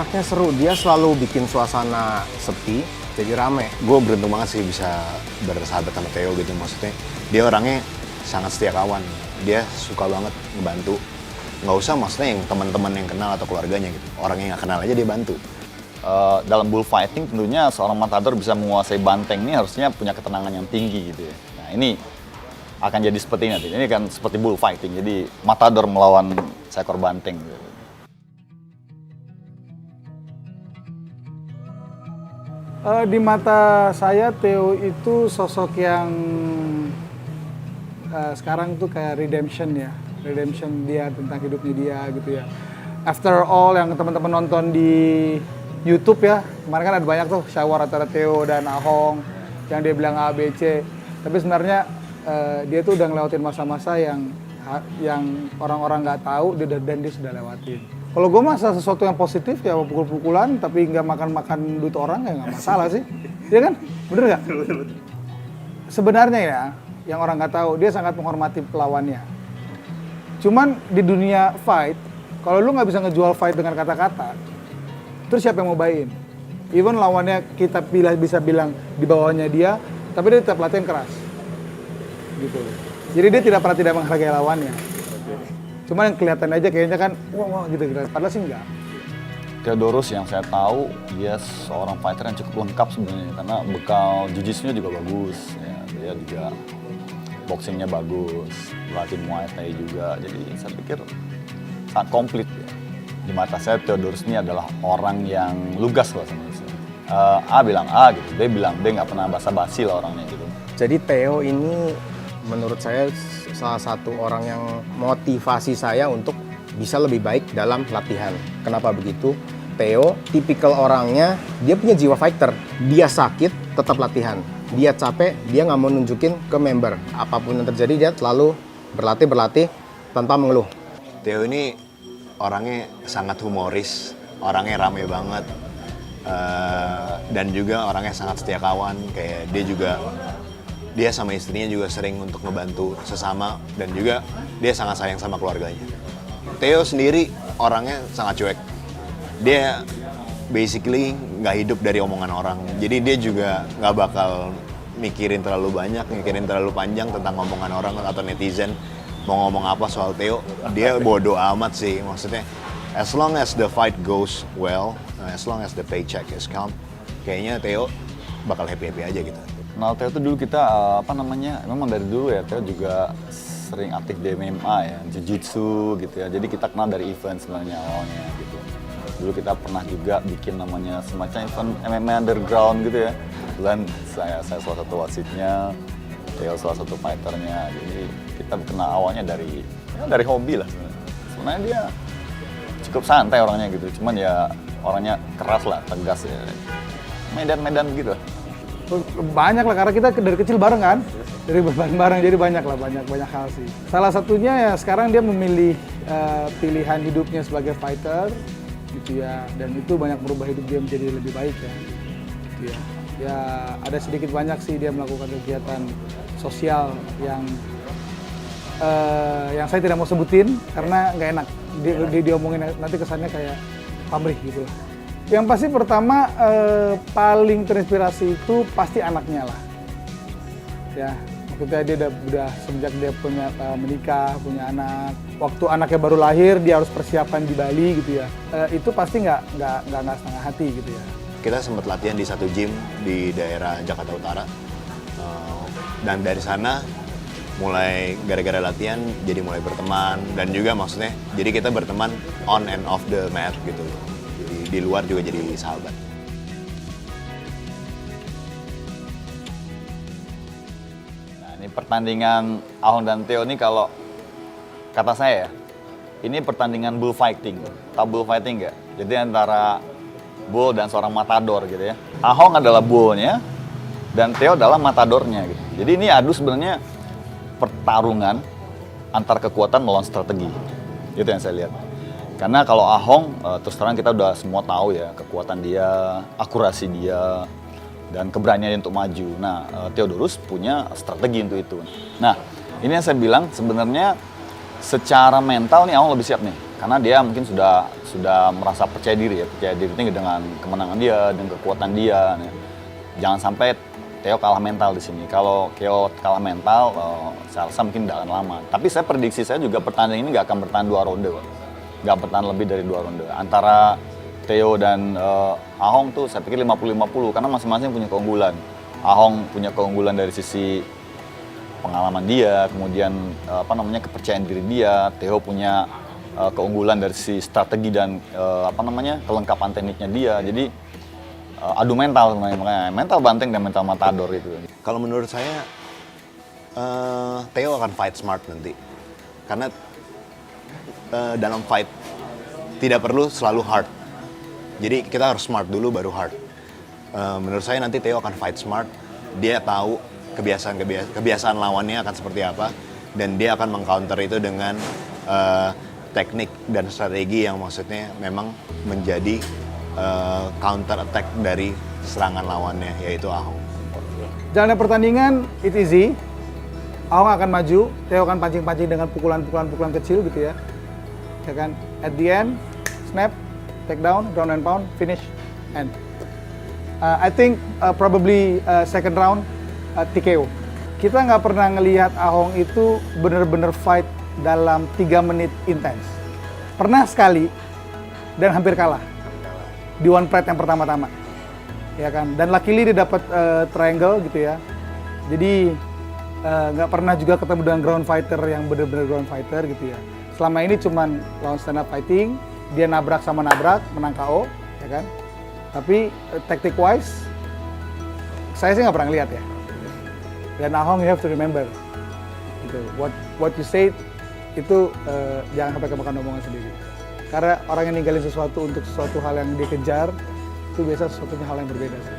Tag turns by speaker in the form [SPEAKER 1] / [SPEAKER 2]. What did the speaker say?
[SPEAKER 1] anaknya seru, dia selalu bikin suasana sepi jadi rame.
[SPEAKER 2] Gue beruntung banget sih bisa bersahabat sama Theo gitu, maksudnya dia orangnya sangat setia kawan, dia suka banget ngebantu. Nggak usah maksudnya yang teman-teman yang kenal atau keluarganya gitu, orang yang nggak kenal aja dia bantu.
[SPEAKER 3] Dalam bullfighting tentunya seorang matador bisa menguasai banteng ini harusnya punya ketenangan yang tinggi gitu ya. Nah ini akan jadi seperti ini nanti, ini kan seperti bullfighting, jadi matador melawan seekor banteng gitu.
[SPEAKER 4] Di mata saya Theo itu sosok yang sekarang tuh kayak redemption ya, redemption dia tentang hidupnya dia gitu ya. After all yang teman-teman nonton di YouTube ya, kemarin kan ada banyak tuh shower antara Theo dan Ahong yang dia bilang A, B, C. Tapi sebenarnya dia tuh udah ngelewatin masa-masa yang orang-orang nggak tahu dan dia sudah lewatin. Kalau gue masa sesuatu yang positif ya pukul-pukulan tapi nggak makan-makan duit orang ya nggak masalah sih, iya kan? Bener nggak? Sebenarnya ya, yang orang nggak tahu dia sangat menghormati pelawannya. Cuman di dunia fight, kalau lu nggak bisa ngejual fight dengan kata-kata, terus siapa yang mau buy-in? Even lawannya kita bisa bilang di bawahnya dia, tapi dia tetap latihan keras. Gitu. Jadi dia tidak pernah tidak menghargai lawannya. Cuman yang kelihatan aja kayaknya kan, wah gitu. Padahal sih enggak.
[SPEAKER 3] Theodorus yang saya tahu, dia seorang fighter yang cukup lengkap sebenarnya. Karena bekal jiu-jitsunya juga bagus. Ya, dia juga boxingnya bagus, latih Muay Thai juga. Jadi saya pikir sangat komplit ya. Di mata saya Theodorus ini adalah orang yang lugas lah sebenarnya. A bilang A gitu, B bilang B, nggak pernah basa-basi lah orangnya gitu.
[SPEAKER 1] Jadi Theo ini menurut saya salah satu orang yang motivasi saya untuk bisa lebih baik dalam latihan. Kenapa begitu? Theo tipikal orangnya, dia punya jiwa fighter. Dia sakit, tetap latihan. Dia capek, dia nggak mau nunjukin ke member. Apapun yang terjadi, dia selalu berlatih tanpa mengeluh.
[SPEAKER 2] Theo ini orangnya sangat humoris, orangnya rame banget, dan juga orangnya sangat setia kawan. Kayak dia sama istrinya juga sering untuk ngebantu sesama, dan juga dia sangat sayang sama keluarganya. Theo sendiri orangnya sangat cuek. Dia basically nggak hidup dari omongan orang. Jadi dia juga nggak bakal mikirin terlalu banyak, mikirin terlalu panjang tentang omongan orang atau netizen. Mau ngomong apa soal Theo, dia bodo amat sih. Maksudnya, as long as the fight goes well, as long as the paycheck is come, kayaknya Theo bakal happy-happy aja gitu.
[SPEAKER 3] Kenal Theo tuh dulu kita, memang dari dulu ya, Theo juga sering aktif di MMA ya, jiu-jitsu gitu ya. Jadi kita kenal dari event sebenarnya awalnya gitu. Dulu kita pernah juga bikin namanya semacam event MMA underground gitu ya. Kebetulan saya salah satu wasitnya, Theo salah satu fighternya. Jadi kita kenal awalnya dari hobi lah sebenarnya. Sebenarnya dia cukup santai orangnya gitu, cuman ya orangnya keras lah, tegas ya. Medan-medan gitu lah.
[SPEAKER 4] Banyak lah, karena kita dari kecil bareng kan, dari bareng-bareng, jadi banyak hal sih. Salah satunya ya sekarang dia memilih pilihan hidupnya sebagai fighter gitu ya, dan itu banyak merubah hidup dia menjadi lebih baik ya. Gitu ya. Ya ada sedikit banyak sih dia melakukan kegiatan sosial yang saya tidak mau sebutin karena nggak enak diomongin, nanti kesannya kayak pamrih gitu lah. Yang pasti pertama paling terinspirasi itu pasti anaknya lah. Ya, maksudnya dia udah semenjak dia punya menikah, punya anak. Waktu anaknya baru lahir dia harus persiapan di Bali gitu ya. Itu pasti nggak setengah hati gitu ya.
[SPEAKER 2] Kita sempat latihan di satu gym di daerah Jakarta Utara. Dan dari sana mulai gara-gara latihan jadi mulai berteman, dan juga maksudnya jadi kita berteman on and off the mat gitu. Di luar juga jadi sahabat.
[SPEAKER 3] Nah, ini pertandingan Ahong dan Theo ini kalau kata saya ya, ini pertandingan bullfighting. Tahu bullfighting nggak? Jadi antara bull dan seorang matador gitu ya. Ahong adalah bullnya dan Theo adalah matadornya gitu. Jadi ini adu sebenarnya pertarungan antar kekuatan melawan strategi. Itu yang saya lihat. Karena kalau Ahong, terus terang kita udah semua tahu ya, kekuatan dia, akurasi dia, dan keberanian untuk maju. Nah, Theodorus punya strategi untuk itu. Nah, ini yang saya bilang sebenarnya secara mental nih Ahong lebih siap nih. karena dia mungkin sudah merasa percaya diri dengan kemenangan dia, dengan kekuatan dia. Jangan sampai Theo kalah mental di sini. Kalau Theo kalah mental, saya rasa mungkin tidak akan lama. Tapi saya prediksi saya juga pertandingan ini nggak akan bertahan 2 ronde, Pak. Nggak bertahan lebih dari 2 ronde. Antara Theo dan Ahong tuh saya pikir 50-50 karena masing-masing punya keunggulan. Ahong punya keunggulan dari sisi pengalaman dia, kemudian kepercayaan diri dia. Theo punya keunggulan dari sisi strategi dan kelengkapan tekniknya dia. Jadi adu mental sebenarnya, mental banteng dan mental matador itu.
[SPEAKER 2] Kalau menurut saya, Theo akan fight smart nanti. Karena dalam fight tidak perlu selalu hard. Jadi kita harus smart dulu baru hard. Menurut saya nanti Theo akan fight smart. Dia tahu kebiasaan lawannya akan seperti apa. Dan dia akan mengcounter itu dengan teknik dan strategi yang maksudnya memang menjadi counter attack dari serangan lawannya, yaitu Ahong.
[SPEAKER 4] Jalannya pertandingan, it easy. Ahong akan maju, Theo akan pancing-pancing dengan pukulan-pukulan kecil gitu ya. Ya kan? At the end, snap, take down, ground and pound, finish, end. I think probably second round TKO. Kita nggak pernah ngelihat Ahong itu bener-bener fight dalam 3 menit intens. Pernah sekali dan hampir kalah di one fight yang pertama-tama, ya kan. Dan luckily dia dapat triangle gitu ya. Jadi nggak pernah juga ketemu dengan ground fighter yang bener-bener ground fighter gitu ya. Selama ini cuman lawan stand up fighting, dia nabrak sama nabrak, menang KO, ya kan. Tapi tactic wise, saya sih nggak pernah lihat ya. Dan Ahong, you have to remember, gitu. What you say itu jangan sampai kemakan omongan sendiri. Karena orang yang ninggalin sesuatu untuk sesuatu hal yang dia kejar, itu biasa sesuatunya hal yang berbeda sih.